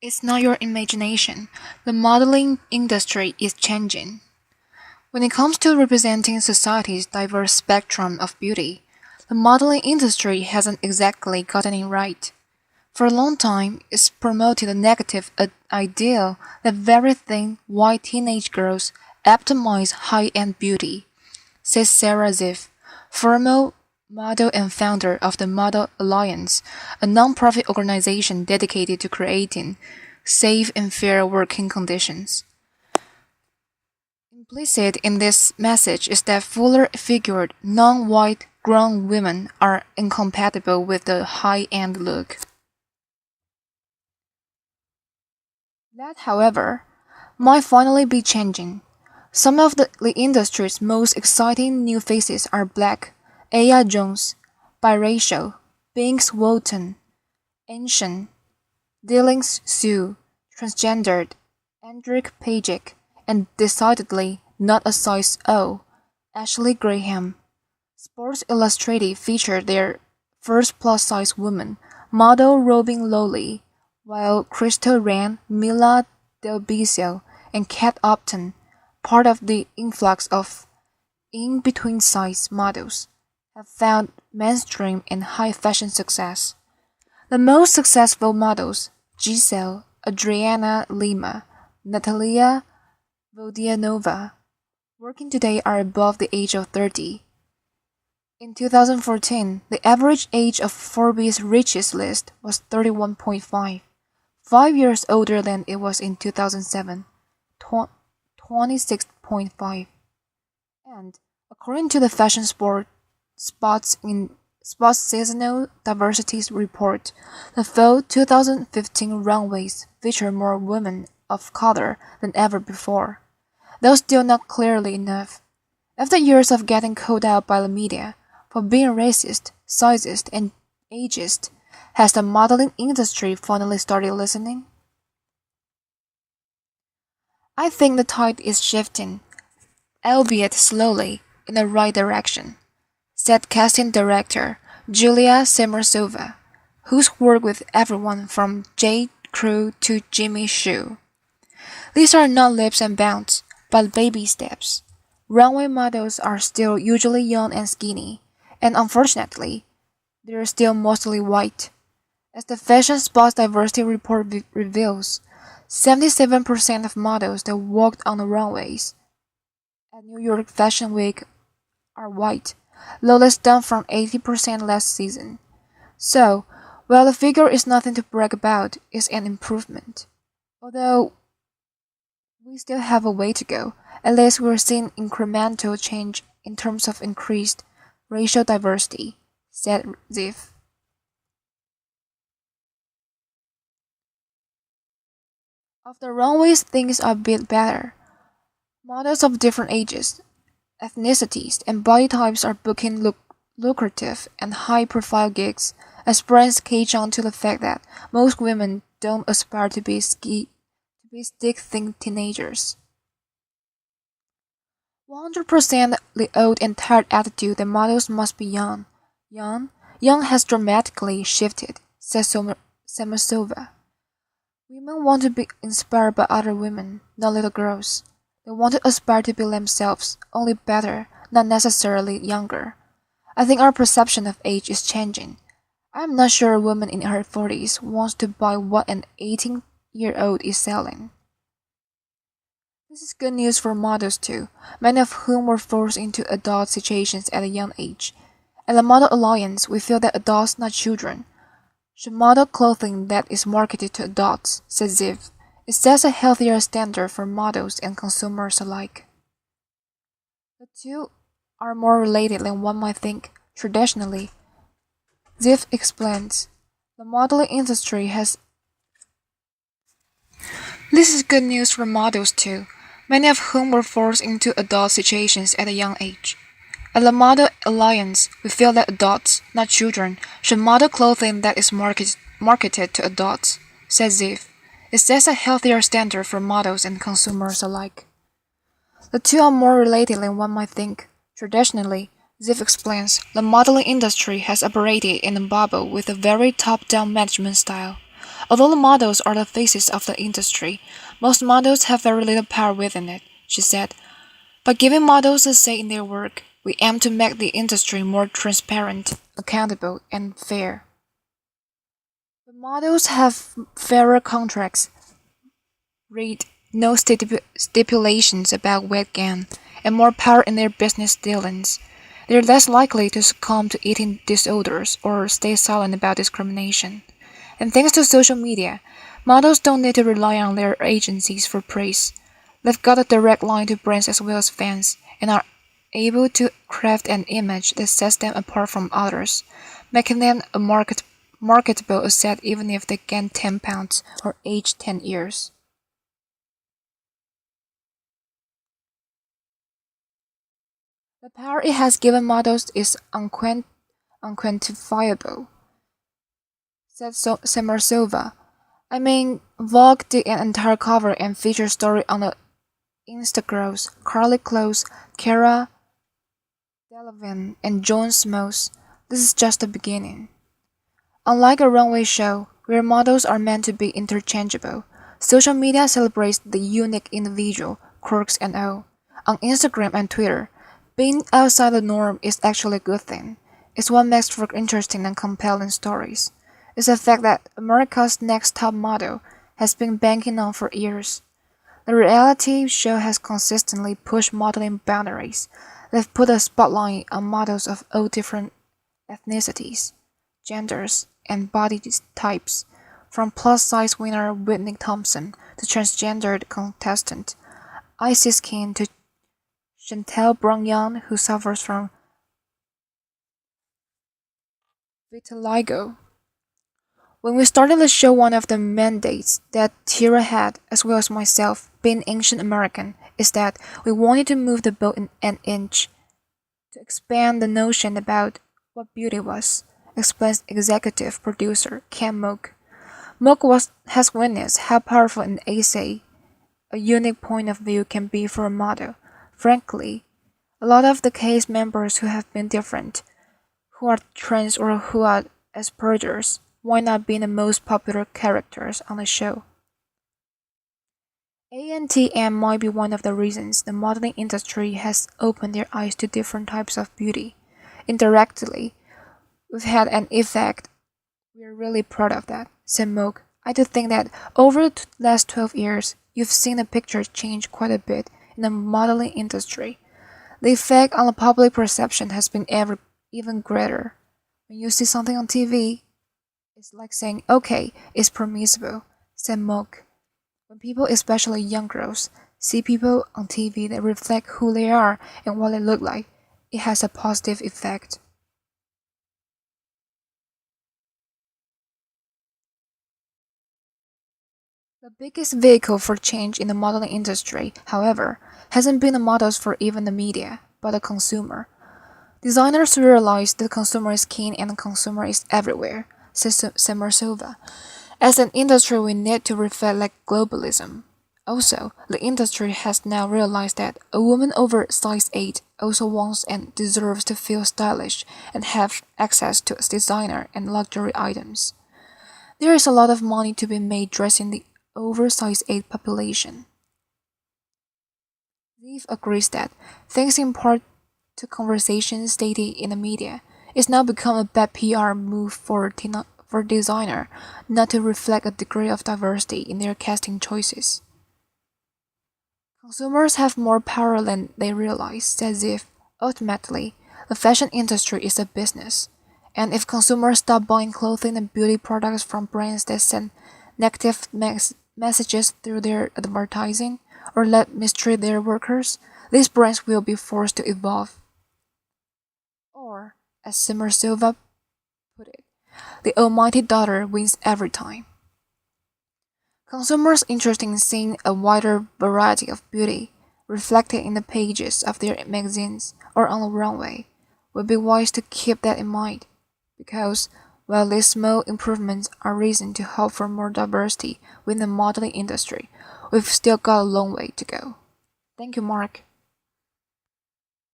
It's not your imagination. The modeling industry is changing. When it comes to representing society's diverse spectrum of beauty, the modeling industry hasn't exactly gotten it right. For a long time, it's promoted a negative ideal that very thin, white teenage girls epitomize high-end beauty, says Sarah Ziff, former model and founder of the Model Alliance, a non-profit organization dedicated to creating safe and fair working conditions. Implicit in this message is that fuller-figured, non-white grown women are incompatible with the high-end look. That, however, might finally be changing. Some of the industry's most exciting new faces are Black, Aya Jones, biracial, Binks Walton, Asian, Dylan Sue, transgendered, Andrick Pajic, and decidedly not a size O, Ashley Graham. Sports Illustrated featured their first plus-size woman, model Robin Lowley, while Crystal Rand, Mila Del and Kat Upton, part of the influx of in-between-size models, have found mainstream and high-fashion success. The most successful models, Giselle, Adriana Lima, Natalia Vodianova, working today are above the age of 30. In 2014, the average age of Forbes' richest list was 31.5, 5 years older than it was in 2007, 26.5. And according to the Fashion Spots Seasonal Diversity Report, the fall 2015 runways feature more women of color than ever before, though still not clearly enough. After years of getting called out by the media for being racist, sexist, and ageist, has the modeling industry finally started listening? I think the tide is shifting, albeit slowly, in the right direction, said casting director Julia Semersova, who's worked with everyone from J. Crew to Jimmy Choo. These are not leaps and bounds, but baby steps. Runway models are still usually young and skinny, and unfortunately, they're still mostly white. As the Fashion Spots Diversity Report reveals, 77% of models that walked on the runways at New York Fashion Week are white, lowest down from 80% last season. So, while the figure is nothing to brag about, it's an improvement. Although we still have a way to go, at least we're seeing incremental change in terms of increased racial diversity, said Ziff. Of the runways, things are a bit better. Models of different ages, ethnicities, and body types are booking lucrative and high-profile gigs, as brands catch on to the fact that most women don't aspire to be stick-thin teenagers. 100% the old and tired attitude that models must be young. Young has dramatically shifted, said Samasova. Women want to be inspired by other women, not little girls. They want to aspire to be themselves, only better, not necessarily younger. I think our perception of age is changing. I am not sure a woman in her 40s wants to buy what an 18-year-old is selling. This is good news for models too, many of whom were forced into adult situations at a young age. At the Model Alliance, we feel that adults, not children, should model clothing that is marketed to adults, says Ziv. It sets a healthier standard for models and consumers alike. The two are more related than one might think. Traditionally, Ziv explains, the modeling industry has. This is good news for models too, many of whom were forced into adult situations at a young age. At the Model Alliance, we feel that adults, not children, should model clothing that is marketed to adults, says Ziv. It sets a healthier standard for models and consumers alike. The two are more related than one might think. Traditionally, Ziv explains, the modeling industry has operated in a bubble with a very top-down management style. Although the models are the faces of the industry, most models have very little power within it, she said. By giving models a say in their work, we aim to make the industry more transparent, accountable, and fair. The models have fairer contracts, read no stipulations about weight gain, and more power in their business dealings. They're less likely to succumb to eating disorders or stay silent about discrimination. And thanks to social media, models don't need to rely on their agencies for praise. They've got a direct line to brands as well as fans, and are able to craft an image that sets them apart from others, making them a marketable asset even if they gain 10 pounds or age 10 years. The power it has given models is unquantifiable, said Samarsova. I mean, Vogue did an entire cover and feature story on the Instagirls, Carly Close, Cara Delevingne, and Joan Smalls. This is just the beginning. Unlike a runway show, where models are meant to be interchangeable, social media celebrates the unique individual, quirks and all. On Instagram and Twitter, being outside the norm is actually a good thing. It's what makes for interesting and compelling stories. It's a fact that America's Next Top Model has been banking on for years. The reality show has consistently pushed modeling boundaries. They've put a spotlight on models of all different ethnicities, genders, and body types, from plus-size winner Whitney Thompson to transgendered contestant Isis King to Chantel Brown-Young, who suffers from vitiligo. When we started the show, one of the mandates that Tira had, as well as myself, being Asian American, is that we wanted to move the boat an inch, to expand the notion about what beauty was, explains executive producer Ken Mook. Mook has witnessed how powerful an essay, a unique point of view can be for a model. Frankly, a lot of the cast members who have been different, who are trans or who are Asperger's, wind up being the most popular characters on the show. ANTM might be one of the reasons the modeling industry has opened their eyes to different types of beauty. Indirectly, we've had an effect. We're really proud of that, said Mook. I do think that over the last 12 years, you've seen the picture change quite a bit in the modeling industry. The effect on the public perception has been even greater. When you see something on TV, it's like saying, okay, it's permissible, said Mook. When people, especially young girls, see people on TV that reflect who they are and what they look like, it has a positive effect. The biggest vehicle for change in the modeling industry, however, hasn't been the models for even the media, but the consumer. Designers realize the consumer is keen and the consumer is everywhere, says Samarsova. As an industry, we need to reflect like globalism. Also, the industry has now realized that a woman over size 8 also wants and deserves to feel stylish and have access to designer and luxury items. There is a lot of money to be made dressing the oversized 8 population. Zeev agrees that, thanks in part to conversations stated in the media, it's now become a bad PR move for designer not to reflect a degree of diversity in their casting choices. Consumers have more power than they realize, as if, ultimately, the fashion industry is a business. And if consumers stop buying clothing and beauty products from brands that send negative messages through their advertising or let mistreat their workers, these brands will be forced to evolve. Or, as Samarsova put it, the almighty dollar wins every time. Consumers interested in seeing a wider variety of beauty reflected in the pages of their magazines or on the runway would be wise to keep that in mind, because while these small improvements are reason to hope for more diversity within the modeling industry, we've still got a long way to go. Thank you, Mark.